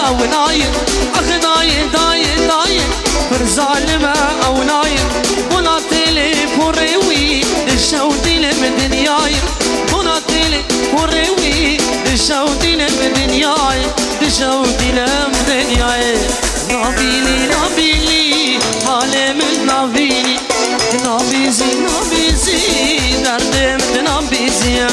أو نايم أخ داين داين داين بر ظالمة أو نايم بنا تليفون روي الشوتي لمدنياي بنا تليفون روي الشوتي لمدنياي الشوتي لمدنياي نابيني نابيني حالي من نابيني نابيزي نابيزي دردم نابيزي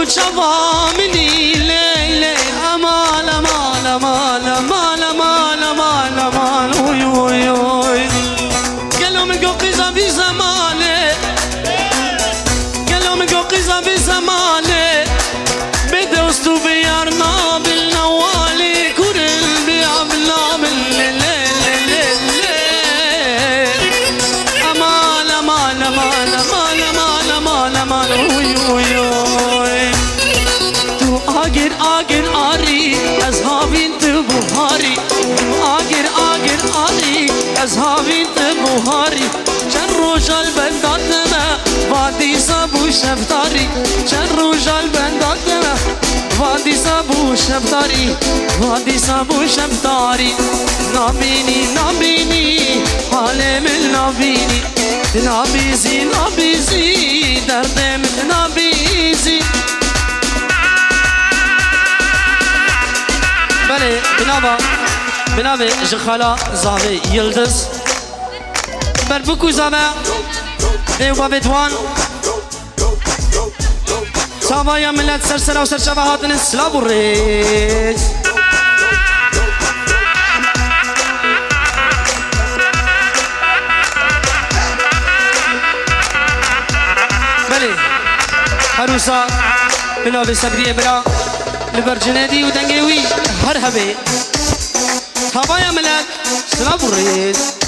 شضامني لي لي أمال أمال أمال أمال أمال أمال أمال وي وي وي قالوا من قوقيزة في زماني قالوا من قوقيزة في زماني بدو استوبيارنا بالنوالي كورل بيعملنا أمال أمال أمال أمال أمال أمال أمال وي وي وي آگر آگر آری از هاوین تو بهاری آگر آگر آری از هاوین تو بهاری چند روزال بنداتنا وادی سبو شفتاری چند روزال بنداتنا وادی سبو شفتاری وادی سبو شفتاری نابینی نابینی حال من نابینی نابیزی نابیزی دردم نابیزی بله بنابه جخالا زاوی یلدز بر بکو زاوی دیو بابی دوان سابایا ملت سرسره و سرشبه هاتن سلاب و ریز بله هروسا بنابه صبری برا لبرجنادي ودنجوي هرهبي هوايا ملك سلام الرئيس